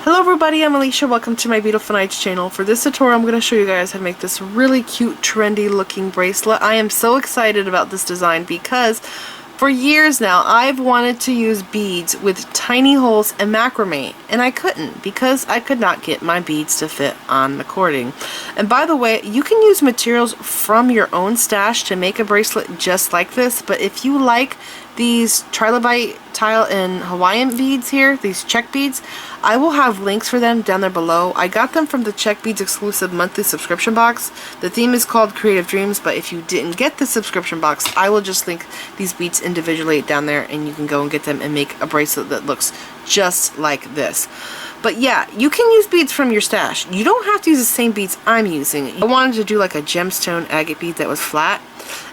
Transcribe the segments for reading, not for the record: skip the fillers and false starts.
Hello everybody, I'm Alicia. Welcome to my Beautiful Nights channel. For this tutorial I'm going to show you guys how to make this really cute, trendy looking bracelet. I am so excited about this design because for years now I've wanted to use beads with tiny holes and macrame, and I couldn't because I could not get my beads to fit on the cording. And by the way, you can use materials from your own stash to make a bracelet just like this, but if you like these Trilobite tile and Hawaiian beads here, these Czech beads, I will have links for them down there below. I got them from the Czech Beads exclusive monthly subscription box. The theme is called Creative Dreams, but if you didn't get the subscription box, I will just link these beads individually down there and you can go and get them and make a bracelet that looks just like this. But yeah, you can use beads from your stash. You don't have to use the same beads I'm using. I wanted to do like a gemstone agate bead that was flat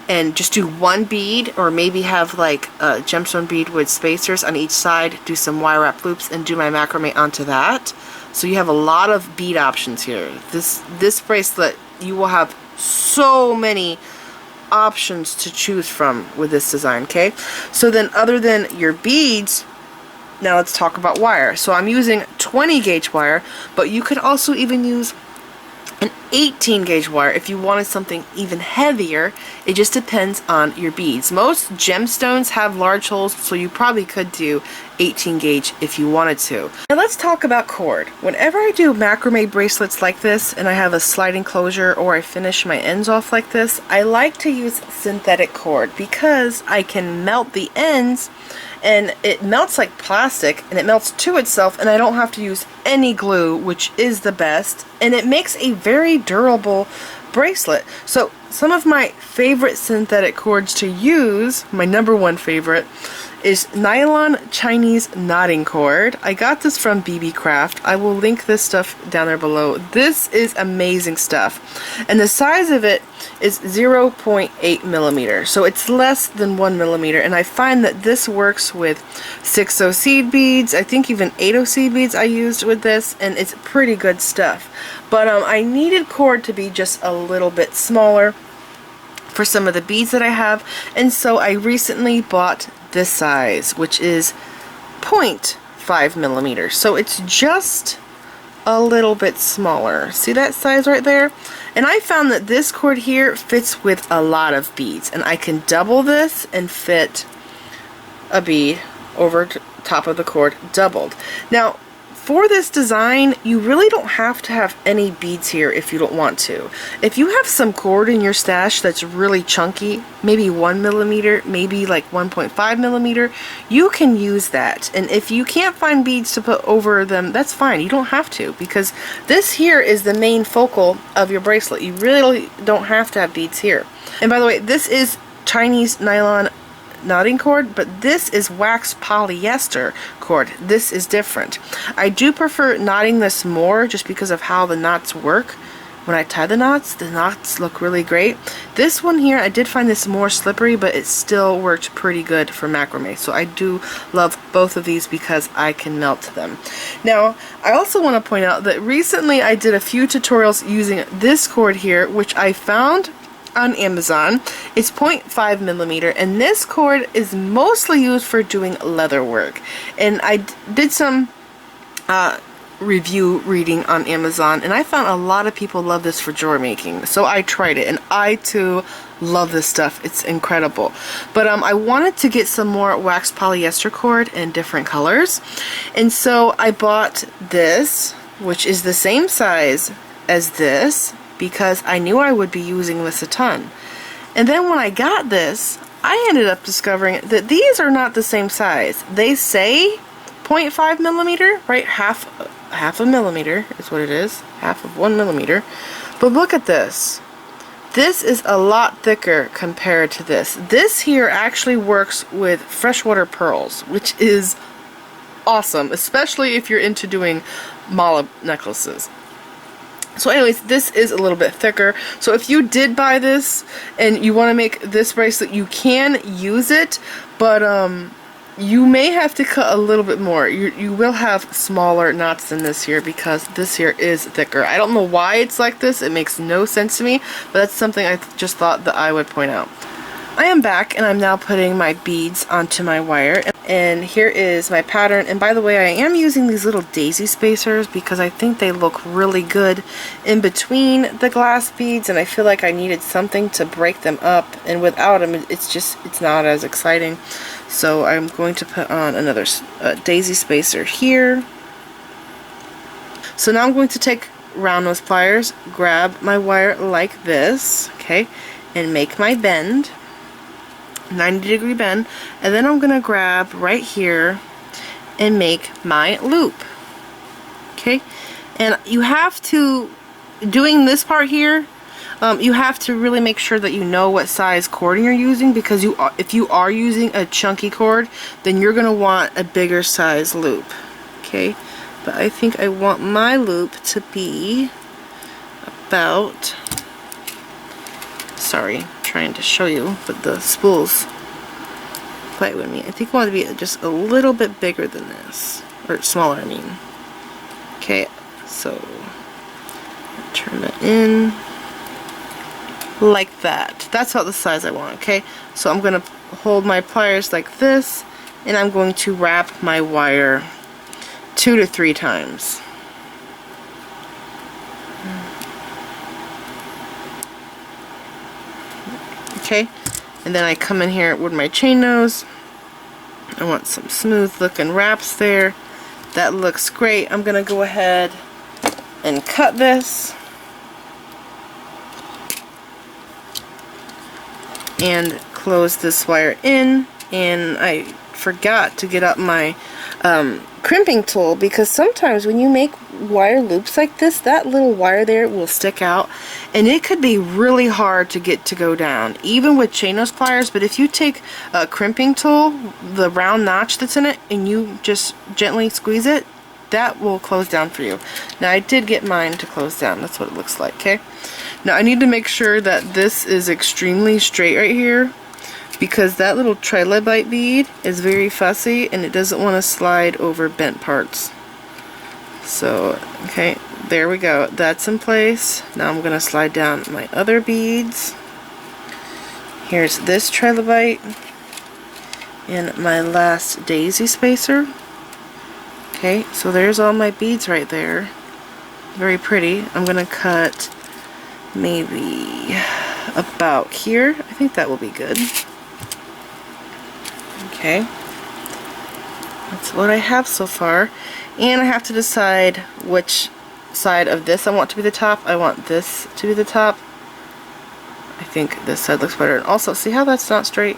and just do one bead, or maybe have like a gemstone bead with spacers on each side, do some wire wrap loops and do my macrame onto that. So you have a lot of bead options here. This bracelet, you will have so many options to choose from with this design, okay? So then other than your beads, now let's talk about wire. So I'm using 20 gauge wire, but you could also even use an 18 gauge wire if you wanted something even heavier. It just depends on your beads. Most gemstones have large holes, so you probably could do 18 gauge if you wanted to. Now let's talk about cord. Whenever I do macrame bracelets like this and I have a sliding closure or I finish my ends off like this, I like to use synthetic cord because I can melt the ends and it melts like plastic and it melts to itself, and I don't have to use any glue, which is the best, and it makes a very durable bracelet. So some of my favorite synthetic cords to use, my #1 favorite, is nylon Chinese knotting cord. I got this from Beebeecraft. I will link this stuff down there below. This is amazing stuff. And the size of it is 0.8 millimeter. So it's less than 1 millimeter. And I find that this works with 6/0 seed beads. I think even 8/0 seed beads I used with this. And it's pretty good stuff. But I needed cord to be just a little bit smaller for some of the beads that I have. And so I recently bought this size, which is 0.5 millimeters. So it's just a little bit smaller. See that size right there? And I found that this cord here fits with a lot of beads, and I can double this and fit a bead over top of the cord doubled. Now for this design, you really don't have to have any beads here if you don't want to. If you have some cord in your stash that's really chunky, maybe 1 millimeter, maybe like 1.5 millimeter, you can use that. And if you can't find beads to put over them, that's fine. You don't have to, because this here is the main focal of your bracelet. You really don't have to have beads here. And by the way, this is Chinese nylon knotting cord, but this is wax polyester cord. This is different. I do prefer knotting this more just because of how the knots work. When I tie the knots look really great. This one here, I did find this more slippery, but it still worked pretty good for macrame. So I do love both of these because I can melt them. Now, I also want to point out that recently I did a few tutorials using this cord here, which I found on Amazon. It's 0.5 millimeter, and this cord is mostly used for doing leather work. And I did some review reading on Amazon, and I found a lot of people love this for jewelry making. So I tried it, and I too love this stuff. It's incredible. But I wanted to get some more wax polyester cord in different colors, and so I bought this, which is the same size as this, because I knew I would be using this a ton. And then when I got this, I ended up discovering that these are not the same size. They say 0.5 millimeter, right? Half a millimeter is what it is. Half of 1 millimeter. But look at this. This is a lot thicker compared to this. This here actually works with freshwater pearls, which is awesome, especially if you're into doing mala necklaces. So anyways, this is a little bit thicker. So if you did buy this and you want to make this bracelet, you can use it, but you may have to cut a little bit more. You will have smaller knots than this here because this here is thicker. I don't know why it's like this. It makes no sense to me, but that's something I just thought that I would point out. I am back, and I'm now putting my beads onto my wire. And here is my pattern. And by the way, I am using these little daisy spacers because I think they look really good in between the glass beads, and I feel like I needed something to break them up, and without them it's not as exciting. So I'm going to put on another daisy spacer here. So now I'm going to take round nose pliers, grab my wire like this, okay, and make my bend. 90-degree bend, and then I'm gonna grab right here and make my loop. Okay, and you have to, doing this part here, you have to really make sure that you know what size cording you're using, because if you are using a chunky cord, then you're gonna want a bigger size loop. Okay, but I think I want my loop to be about, sorry, trying to show you, but the spools fight with me. I think I want to be just a little bit bigger than this, or smaller, I mean. Okay, so turn that in like that. That's about the size I want. Okay, so I'm gonna hold my pliers like this, and I'm going to wrap my wire 2 to 3 times. Okay, and then I come in here with my chain nose. I want some smooth looking wraps there. That looks great. I'm gonna go ahead and cut this and close this wire in. And I forgot to get up my crimping tool, because sometimes when you make wire loops like this, that little wire there will stick out, and it could be really hard to get to go down, even with chain nose pliers. But if you take a crimping tool, the round notch that's in it, and you just gently squeeze it, that will close down for you. Now I did get mine to close down. That's what it looks like. Okay, now I need to make sure that this is extremely straight right here, because that little trilobite bead is very fussy and it doesn't want to slide over bent parts. So, okay, there we go. That's in place. Now I'm going to slide down my other beads. Here's this trilobite and my last daisy spacer. Okay, so there's all my beads right there. Very pretty. I'm going to cut maybe about here. I think that will be good. Okay, that's what I have so far, and I have to decide which side of this I want to be the top. I want this to be the top. I think this side looks better. And also, see how that's not straight?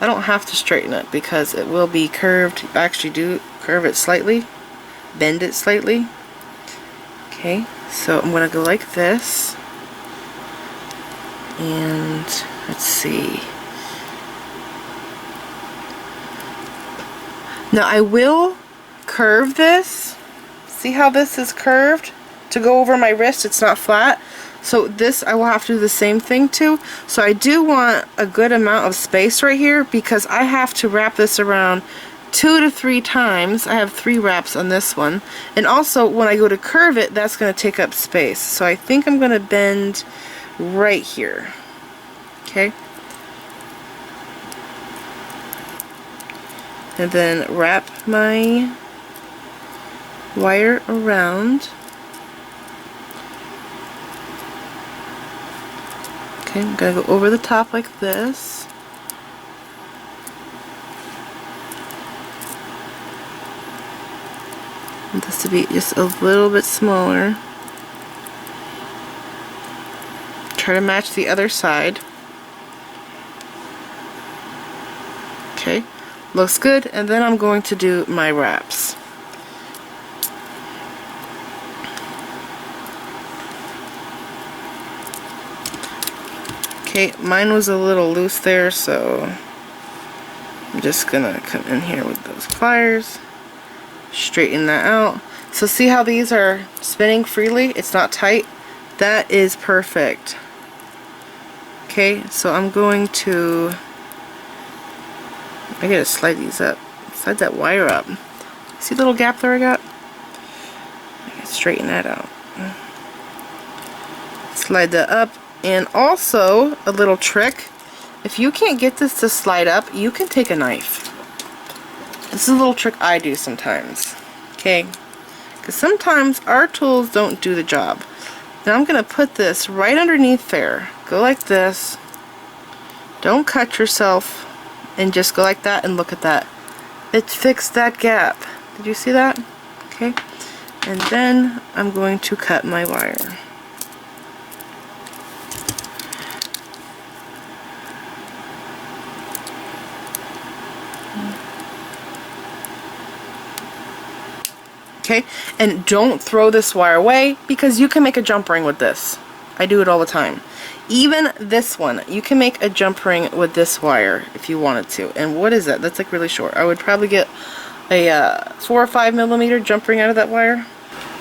I don't have to straighten it because it will be curved. I actually do curve it slightly, bend it slightly. Okay, so I'm going to go like this, and let's see. Now I will curve this. See how this is curved? To go over my wrist, it's not flat. So this I will have to do the same thing to. So I do want a good amount of space right here, because I have to wrap this around 2 to 3 times. I have 3 wraps on this one. And also when I go to curve it, that's going to take up space. So I think I'm going to bend right here. Okay. And then wrap my wire around. Okay, I'm going to go over the top like this. And this to be just a little bit smaller. Try to match the other side. Okay. Looks good, and then I'm going to do my wraps. Okay, mine was a little loose there, so I'm just gonna come in here with those pliers, straighten that out. So see how these are spinning freely? It's not tight. That is perfect. Okay, so I'm going to, I gotta slide these up. Slide that wire up. See the little gap there I got? I gotta straighten that out. Slide that up. And also, a little trick. If you can't get this to slide up, you can take a knife. This is a little trick I do sometimes. Okay? Because sometimes our tools don't do the job. Now I'm going to put this right underneath there. Go like this. Don't cut yourself. And just go like that and look at that. It fixed that gap. Did you see that? Okay. And then I'm going to cut my wire. Okay, and don't throw this wire away because you can make a jump ring with this. I do it all the time. Even this one, you can make a jump ring with this wire if you wanted to. And what is that? That's like really short. I would probably get a 4 or 5 millimeter jump ring out of that wire.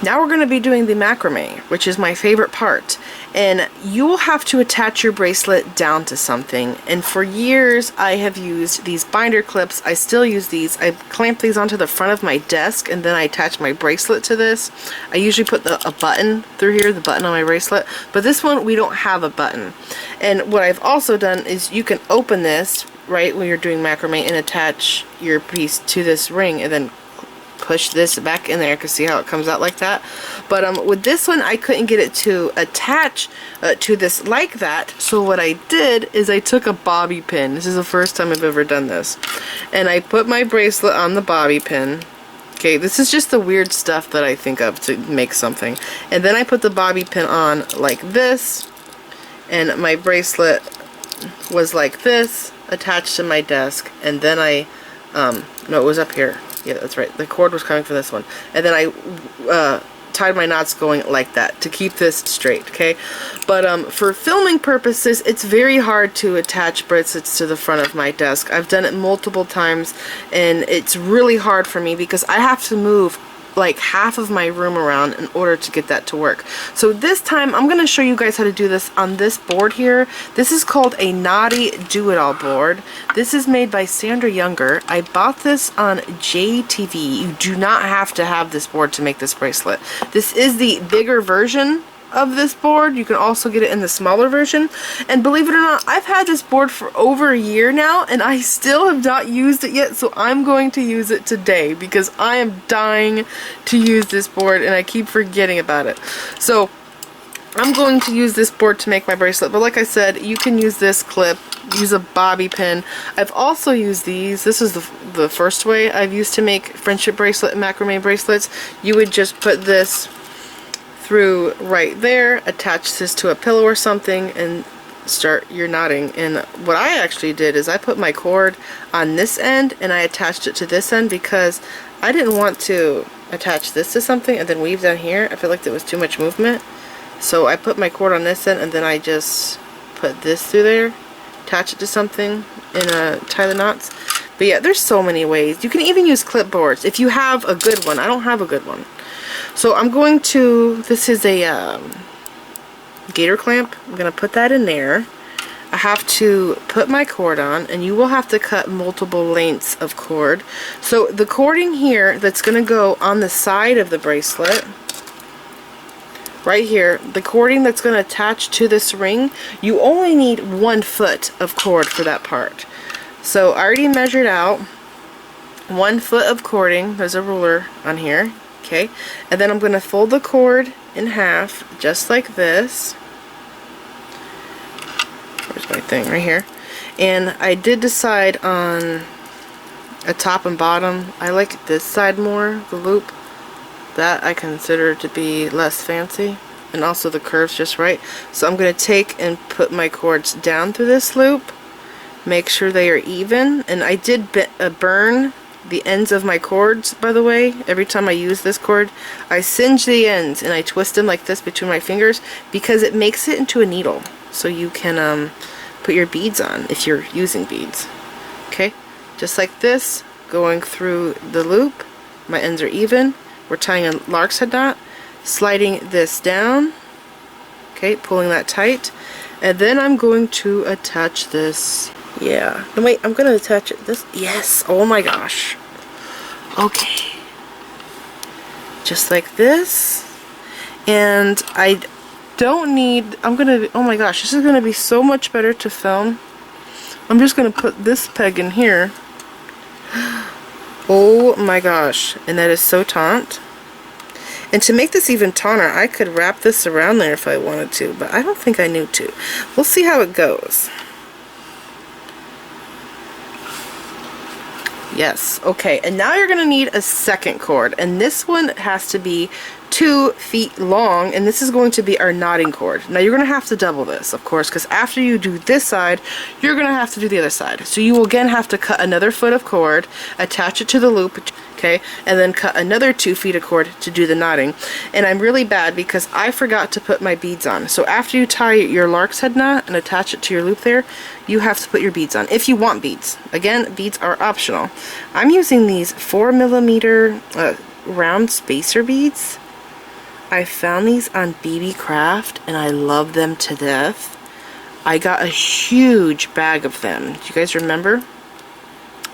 Now we're going to be doing the macrame, which is my favorite part. And you will have to attach your bracelet down to something. And for years I have used these binder clips. I still use these. I clamp these onto the front of my desk and then I attach my bracelet to this. I usually put a button through here, the button on my bracelet. But this one we don't have a button. And what I've also done is you can open this right when you're doing macrame and attach your piece to this ring and then push this back in there. You can see how it comes out like that. But with this one I couldn't get it to attach to this like that, so what I did is I took a bobby pin. This is the first time I've ever done this, and I put my bracelet on the bobby pin. Okay, this is just the weird stuff that I think of to make something. And then I put the bobby pin on like this, and my bracelet was like this, attached to my desk, and then I no, it was up here. Yeah, that's right. The cord was coming from this one. And then I tied my knots going like that to keep this straight, okay? But for filming purposes, it's very hard to attach bracelets to the front of my desk. I've done it multiple times, and it's really hard for me because I have to move like half of my room around in order to get that to work. So this time I'm going to show you guys how to do this on this board here. This is called a Knotty Do-It-All board. This is made by Sandra Younger. I bought this on JTV. You do not have to have this board to make this bracelet. This is the bigger version of this board. You can also get it in the smaller version, and believe it or not, I've had this board for over a year now and I still have not used it yet, so I'm going to use it today because I am dying to use this board and I keep forgetting about it. So I'm going to use this board to make my bracelet, but like I said, you can use this clip, use a bobby pin. I've also used these. This is the first way I've used to make friendship bracelet and macrame bracelets. You would just put this through right there, attach this to a pillow or something, and start your knotting. And what I actually did is I put my cord on this end and I attached it to this end because I didn't want to attach this to something and then weave down here. I felt like there was too much movement. So I put my cord on this end and then I just put this through there, attach it to something, and tie the knots. But yeah, there's so many ways. You can even use clipboards if you have a good one. I don't have a good one. So I'm going to, this is a gator clamp. I'm going to put that in there. I have to put my cord on, and you will have to cut multiple lengths of cord. So the cording here that's going to go on the side of the bracelet, right here, the cording that's going to attach to this ring, you only need 1 foot of cord for that part. So I already measured out 1 foot of cording. There's a ruler on here. Okay, and then I'm going to fold the cord in half, just like this. Where's my thing? Right here. And I did decide on a top and bottom. I like this side more, the loop. That I consider to be less fancy. And also the curve's just right. So I'm going to take and put my cords down through this loop. Make sure they are even. And I did burn the ends of my cords, by the way. Every time I use this cord, I singe the ends and I twist them like this between my fingers because it makes it into a needle, so you can put your beads on if you're using beads. Okay, just like this, going through the loop. My ends are even. We're tying a lark's head knot, sliding this down, okay, pulling that tight, and then I'm going to attach this. Yeah. No, wait, I'm going to attach it. This. Yes. Oh my gosh. Okay. Just like this. And I don't need, I'm going to, oh my gosh, this is going to be so much better to film. I'm just going to put this peg in here. Oh my gosh, and that is so taunt. And to make this even taunter, I could wrap this around there if I wanted to, but I don't think I need to. We'll see how it goes. Yes, okay, and now you're gonna need a second cord, and this one has to be 2 feet long, and this is going to be our knotting cord. Now you're gonna have to double this, of course, because after you do this side, you're gonna have to do the other side. So you will again have to cut another foot of cord, attach it to the loop, okay, and then cut another 2 feet of cord to do the knotting. And I'm really bad because I forgot to put my beads on. So after you tie your lark's head knot and attach it to your loop there, you have to put your beads on, if you want beads. Again, beads are optional. I'm using these 4mm round spacer beads. I found these on Beebeecraft and I love them to death. I got a huge bag of them. Do you guys remember?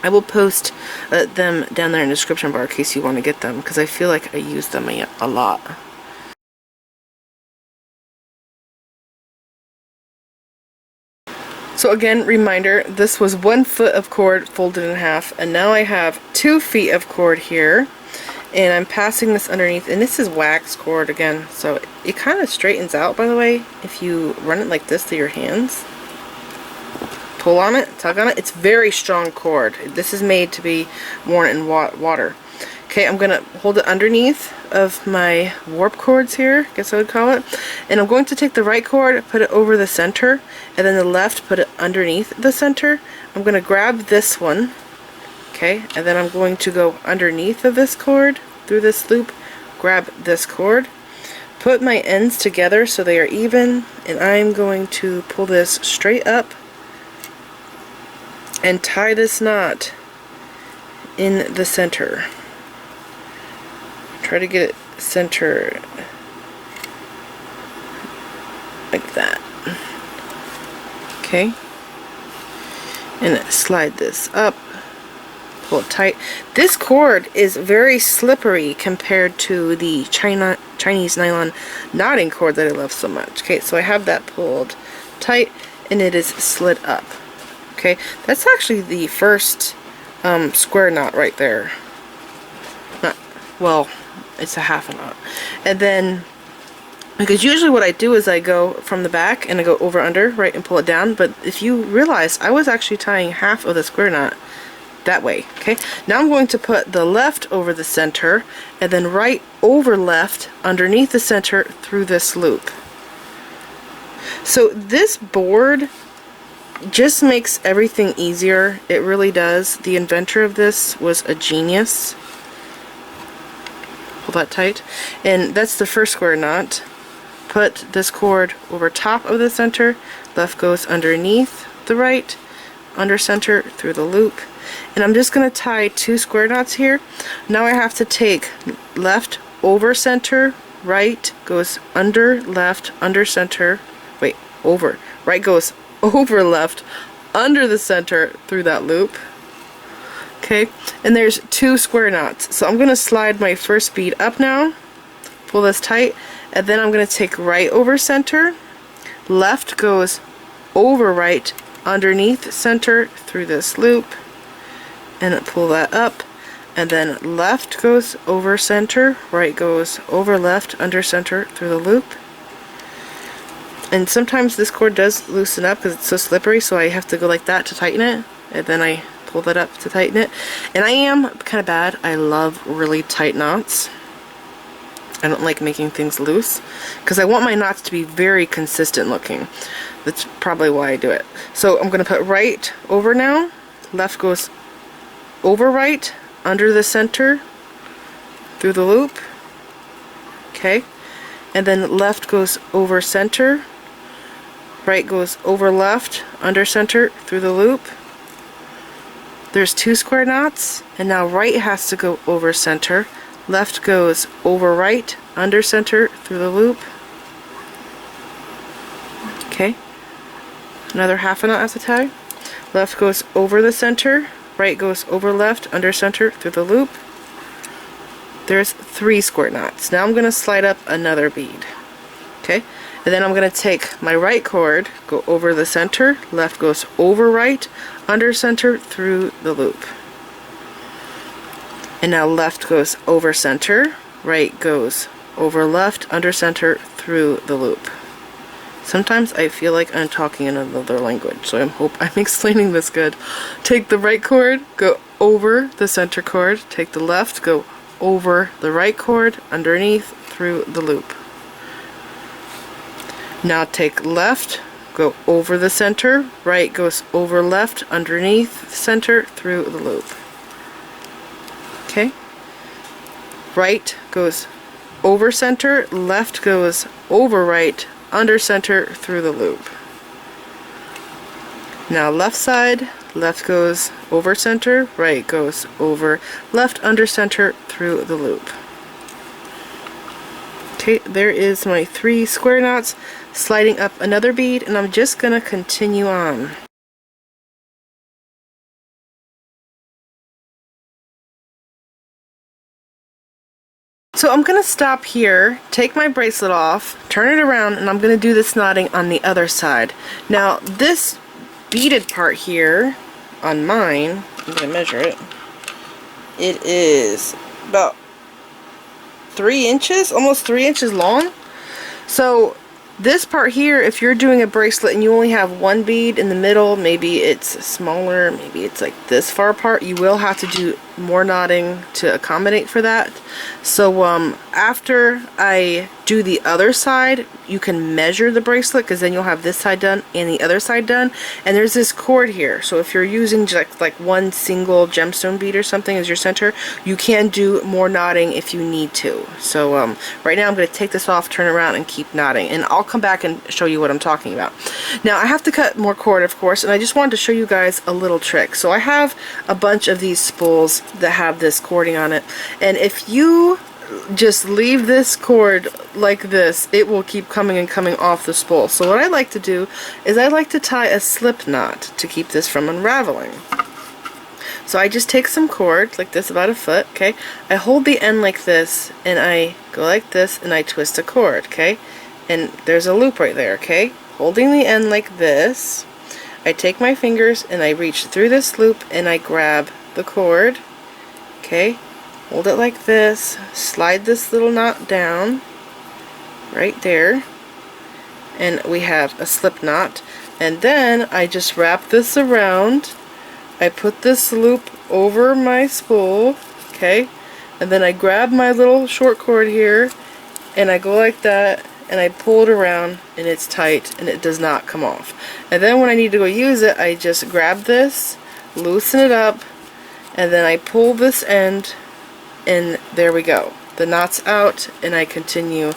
I will post them down there in the description bar in case you want to get them, because I feel like I use them a lot. So again, reminder, this was 1 foot of cord folded in half, and now I have 2 feet of cord here, and I'm passing this underneath, and this is wax cord again, so it kind of straightens out, by the way, if you run it like this through your hands. Pull on it, tug on it. It's very strong cord. This is made to be worn in water. Okay, I'm going to hold it underneath of my warp cords here, I guess I would call it. And I'm going to take the right cord, put it over the center, and then the left, put it underneath the center. I'm going to grab this one, okay, and then I'm going to go underneath of this cord, through this loop, grab this cord, put my ends together so they are even, and I'm going to pull this straight up and tie this knot in the center. Try to get it centered like that. Okay, and slide this up, pull it tight. This cord is very slippery compared to the Chinese nylon knotting cord that I love so much. Okay, so I have that pulled tight and it is slid up. Okay, that's actually the first square knot right there. Well, it's a half a knot. And then, because usually what I do is I go from the back and I go over under, right, and pull it down. But if you realize, I was actually tying half of the square knot that way. Okay, now I'm going to put the left over the center and then right over left underneath the center through this loop. So this board just makes everything easier. It really does. The inventor of this was a genius. Pull that tight. And that's the first square knot. Put this cord over top of the center. Left goes underneath the right, under center, through the loop. And I'm just going to tie 2 square knots here. Now I have to take left over center, right goes under, left, under center, wait, over. Right goes over left, under the center, through that loop. Okay, and there's 2 square knots. So I'm going to slide my first bead up now, pull this tight, and then I'm going to take right over center, left goes over right, underneath center, through this loop, and pull that up, and then left goes over center, right goes over left, under center, through the loop. And sometimes this cord does loosen up because it's so slippery, so I have to go like that to tighten it, and then I pull that up to tighten it. And I am kind of bad. I love really tight knots. I don't like making things loose because I want my knots to be very consistent looking. That's probably why I do it. So I'm going to put right over now, left goes over right, under the center, through the loop. Okay, and then left goes over center, right goes over left, under center, through the loop. There's 2 square knots, and now right has to go over center, left goes over right, under center, through the loop. Okay, another half a knot I have to tie. Left goes over the center, right goes over left, under center, through the loop. There's 3 square knots. Now I'm going to slide up another bead. Okay, and then I'm going to take my right cord, go over the center, left goes over right, under center, through the loop. And now left goes over center, right goes over left, under center, through the loop. Sometimes I feel like I'm talking in another language, so I hope I'm explaining this good. Take the right cord, go over the center cord. Take the left, go over the right cord, underneath, through the loop. Now take left, go over the center, right goes over left, underneath, center, through the loop. Okay? Right goes over center, left goes over right, under center, through the loop. Now left side, left goes over center, right goes over left, under center, through the loop. Okay, there is my 3 square knots, sliding up another bead, and I'm just going to continue on. So I'm going to stop here, take my bracelet off, turn it around, and I'm going to do this knotting on the other side. Now this beaded part here on mine, I'm going to measure it, it is about 3 inches, almost 3 inches long. So this part here, if you're doing a bracelet and you only have one bead in the middle, maybe it's smaller, maybe it's like this far apart, you will have to do more knotting to accommodate for that. So after I do the other side, you can measure the bracelet, because then you'll have this side done and the other side done. And there's this cord here, so if you're using just like one single gemstone bead or something as your center, you can do more knotting if you need to. So right now I'm going to take this off, turn around, and keep knotting, and I'll come back and show you what I'm talking about. Now I have to cut more cord, of course, and I just wanted to show you guys a little trick. So I have a bunch of these spools that have this cording on it, and if you just leave this cord like this, it will keep coming and coming off the spool. So what I like to do is I like to tie a slip knot to keep this from unraveling. So I just take some cord like this, about a foot, okay? I hold the end like this, and I go like this, and I twist a cord, okay? And there's a loop right there, okay? Holding the end like this, I take my fingers and I reach through this loop and I grab the cord, okay? Hold it like this, slide this little knot down right there, and we have a slip knot. And then I just wrap this around, I put this loop over my spool, okay, and then I grab my little short cord here and I go like that, and I pull it around, and it's tight and it does not come off. And then when I need to go use it, I just grab this, loosen it up, and then I pull this end, and there we go. The knot's out, and I continue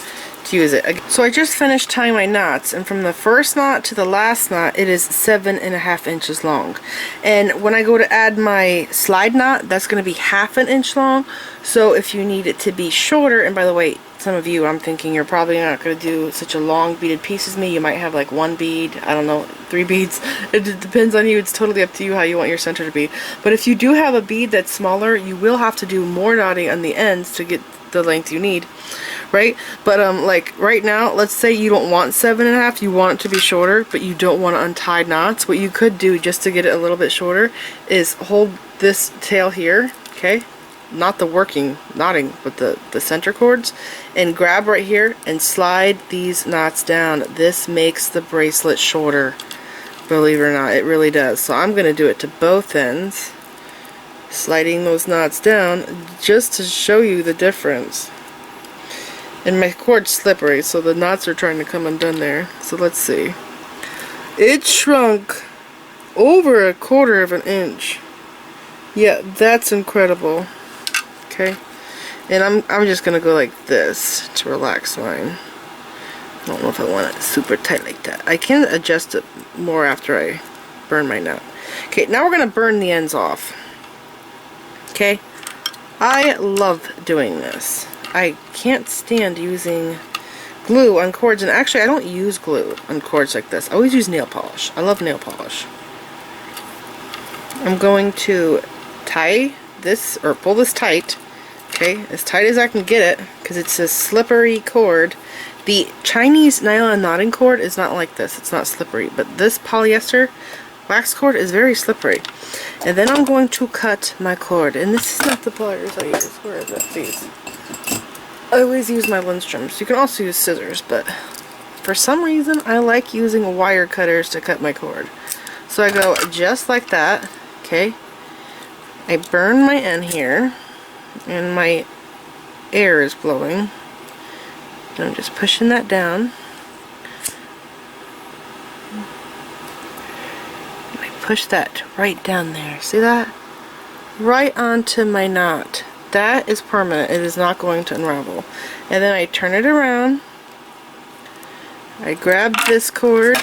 to use it. So I just finished tying my knots, and from the first knot to the last knot, it is 7.5 inches long. And when I go to add my slide knot, that's going to be 1/2 inch long. So if you need it to be shorter, and by the way, some of you, I'm thinking you're probably not going to do such a long beaded piece as me. You might have like 1 bead, I don't know, 3 beads. It depends on you. It's totally up to you how you want your center to be. But if you do have a bead that's smaller, you will have to do more knotting on the ends to get the length you need, right? But like right now, let's say you don't want 7.5, you want it to be shorter, but you don't want to untie knots. What you could do just to get it a little bit shorter is hold this tail here, okay? Not the working knotting, but the center cords, and grab right here and slide these knots down. This makes the bracelet shorter, believe it or not. It really does. So I'm going to do it to both ends, sliding those knots down just to show you the difference. And my cord's slippery, so the knots are trying to come undone there. So let's see. It shrunk over 1/4 of an inch. Yeah, that's incredible. Okay, and I'm just gonna go like this to relax mine. I don't know if I want it super tight like that. I can adjust it more after I burn my knot. Okay, now we're gonna burn the ends off. Okay, I love doing this. I can't stand using glue on cords, and actually I don't use glue on cords like this. I always use nail polish. I love nail polish. I'm going to tie this, or pull this tight, okay, as tight as I can get it, because it's a slippery cord. The Chinese nylon knotting cord is not like this. It's not slippery, but this polyester, Wax cord is very slippery. And then I'm going to cut my cord. And this is not the pliers I use. Where is it? These. I always use my Lindströms. You can also use scissors, but for some reason I like using wire cutters to cut my cord. So I go just like that. Okay. I burn my end here, and my air is blowing. And I'm just pushing that down. And I push that right down there. See that? Right onto my knot. That is permanent. It is not going to unravel. And then I turn it around. I grab this cord.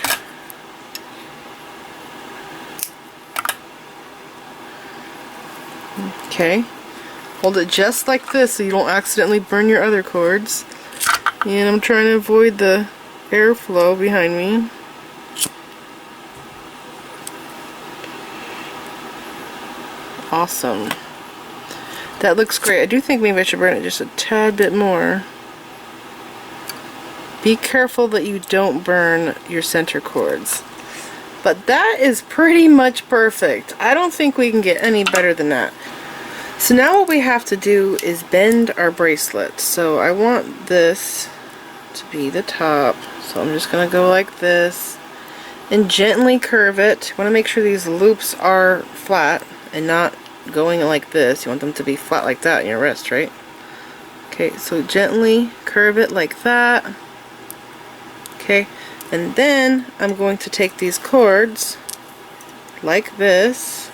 Okay. Hold it just like this so you don't accidentally burn your other cords. And I'm trying to avoid the airflow behind me. Awesome. That looks great. I do think maybe I should burn it just a tad bit more. Be careful that you don't burn your center cords. But that is pretty much perfect. I don't think we can get any better than that. So now what we have to do is bend our bracelet. So I want this to be the top. So I'm just going to go like this and gently curve it. You want to make sure these loops are flat and not going like this. You want them to be flat like that in your wrist, right? Okay, so gently curve it like that. Okay, and then I'm going to take these cords like this,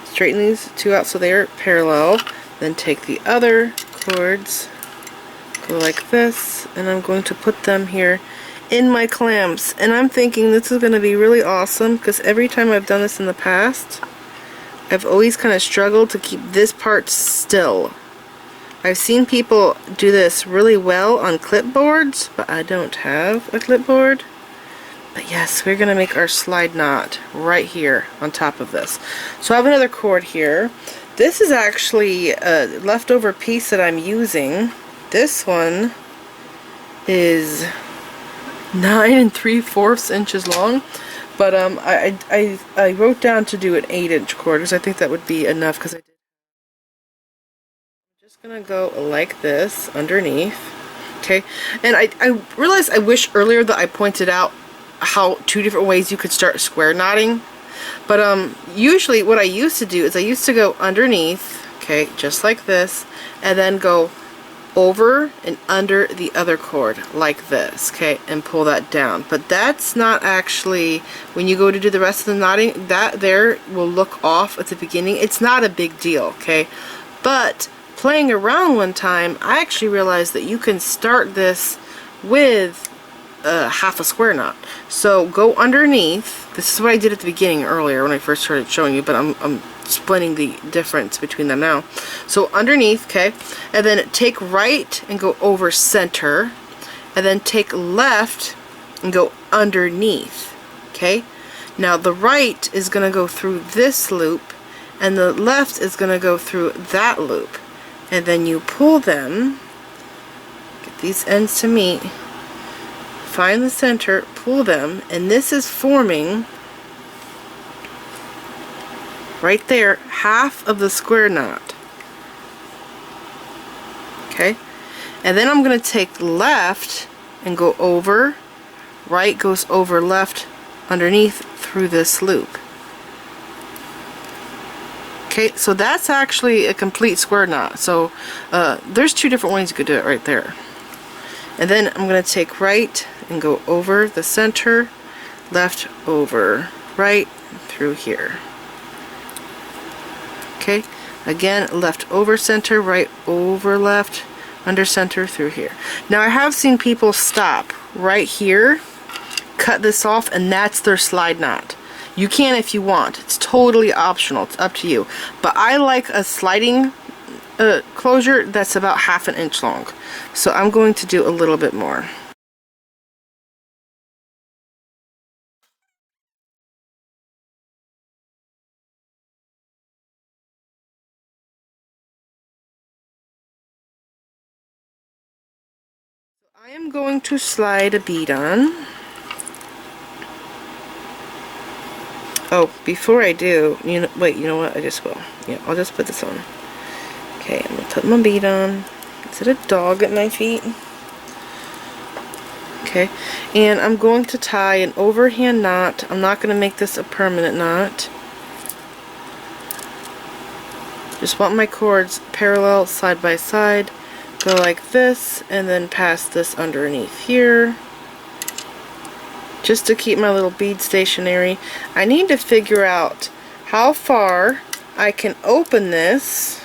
straighten these two out so they're parallel, then take the other cords, go like this, and I'm going to put them here in my clamps. And I'm thinking this is going to be really awesome because every time I've done this in the past, I've always kind of struggled to keep this part still. I've seen people do this really well on clipboards, but I don't have a clipboard. But yes, we're going to make our slide knot right here on top of this. So I have another cord here. This is actually a leftover piece that I'm using. This one is 9 3/4 inches long. But I wrote down to do an 8-inch cord because I think that would be enough. Because I'm just gonna go like this underneath, okay? And I realized I wish earlier that I pointed out how 2 different ways you could start square knotting. But usually what I used to do is I used to go underneath, okay, just like this, and then go over and under the other cord like this, okay, and pull that down. But that's not actually, when you go to do the rest of the knotting, that there will look off at the beginning. It's not a big deal, okay? But playing around one time, I actually realized that you can start this with half a square knot. So go underneath. This is what I did at the beginning earlier when I first started showing you, but I'm splitting the difference between them now. So underneath, okay, and then take right and go over center, and then take left and go underneath, okay? Now the right is going to go through this loop, and the left is going to go through that loop, and then you pull them, get these ends to meet, find the center, pull them, and this is forming right there half of the square knot, okay? And then I'm going to take left and go over, right goes over left underneath through this loop. Okay, so that's actually a complete square knot. So there's 2 different ways you could do it right there. And then I'm going to take right and go over the center, left over right through here. Okay, again, left over center, right over left, under center through here. Now I have seen people stop right here, cut this off, and that's their slide knot. You can if you want. It's totally optional. It's up to you. But I like a sliding closure that's about half an inch long. So I'm going to do a little bit more. I am going to slide a bead on. Oh, before I do, wait, you know what? I just will. Yeah, I'll just put this on. Okay, I'm gonna put my bead on. Is it a dog at my feet? Okay, and I'm going to tie an overhand knot. I'm not going to make this a permanent knot. Just want my cords parallel side by side. Go like this, and then pass this underneath here. Just to keep my little bead stationary. I need to figure out how far I can open this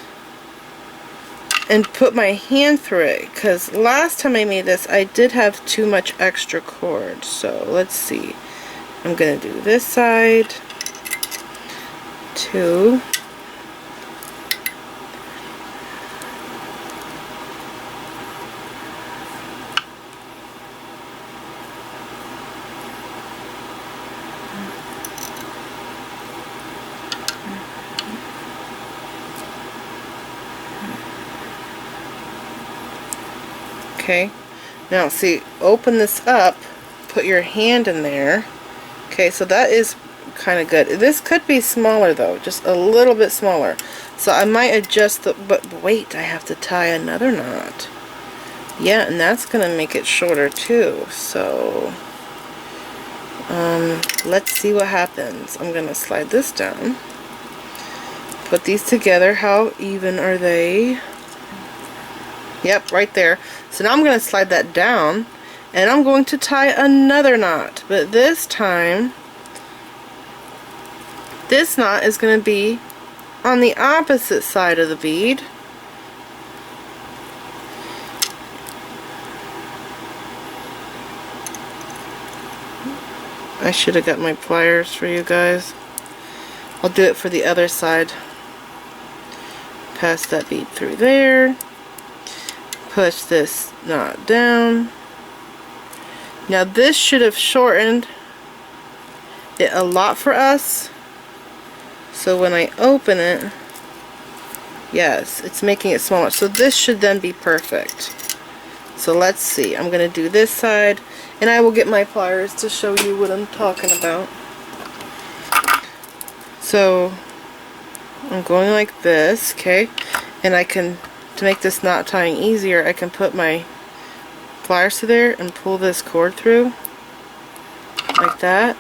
and put my hand through it, because last time I made this I did have too much extra cord. So let's see, I'm gonna do this side, 2, okay. Now see, open this up, put your hand in there. Okay, so that is kind of good. This could be smaller though, just a little bit smaller. So I might adjust the, but wait, I have to tie another knot. Yeah, and that's gonna make it shorter too. So let's see what happens. I'm gonna slide this down. Put these together. How even are they? Yep, right there. So now I'm going to slide that down, and I'm going to tie another knot. But this time, this knot is going to be on the opposite side of the bead. I should have got my pliers for you guys. I'll do it for the other side. Pass that bead through there. Push this knot down. Now this should have shortened it a lot for us. So when I open it, yes, it's making it smaller. So this should then be perfect. So let's see. I'm going to do this side, and I will get my pliers to show you what I'm talking about. So I'm going like this, okay? And I can, to make this knot tying easier, I can put my pliers to there and pull this cord through like that.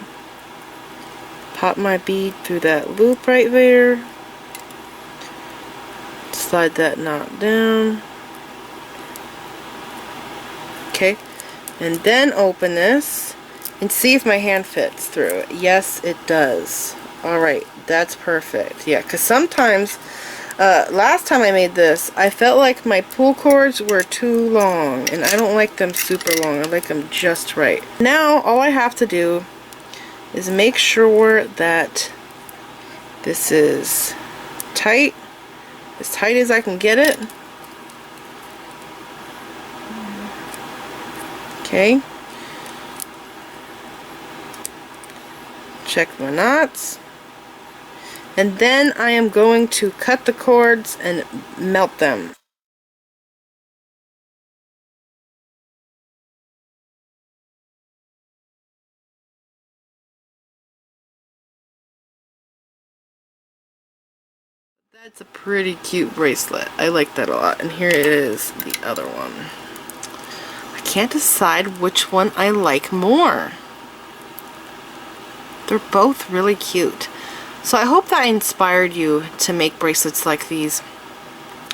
Pop my bead through that loop right there. Slide that knot down. Okay, and then open this and see if my hand fits through it. Yes, it does. Alright, that's perfect. Yeah, because sometimes last time I made this, I felt like my pull cords were too long, and I don't like them super long. I like them just right. Now all I have to do is make sure that this is tight as I can get it. Okay. Check my knots. And then I am going to cut the cords and melt them. That's a pretty cute bracelet. I like that a lot. And here it is, the other one. I can't decide which one I like more. They're both really cute. So I hope that I inspired you to make bracelets like these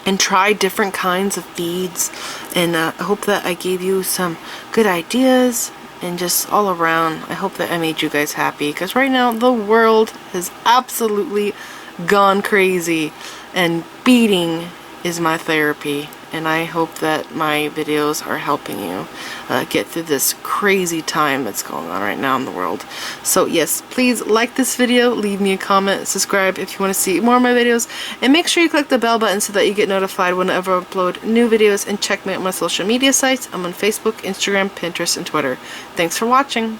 and try different kinds of beads, and I hope that I gave you some good ideas, and just all around I hope that I made you guys happy, because right now the world has absolutely gone crazy and beading is my therapy, and I hope that my videos are helping you get through this crazy time that's going on right now in the world. So yes, please like this video, leave me a comment, subscribe if you want to see more of my videos, and make sure you click the bell button so that you get notified whenever I upload new videos, and check me out on my social media sites. I'm on Facebook, Instagram, Pinterest, and Twitter. Thanks for watching.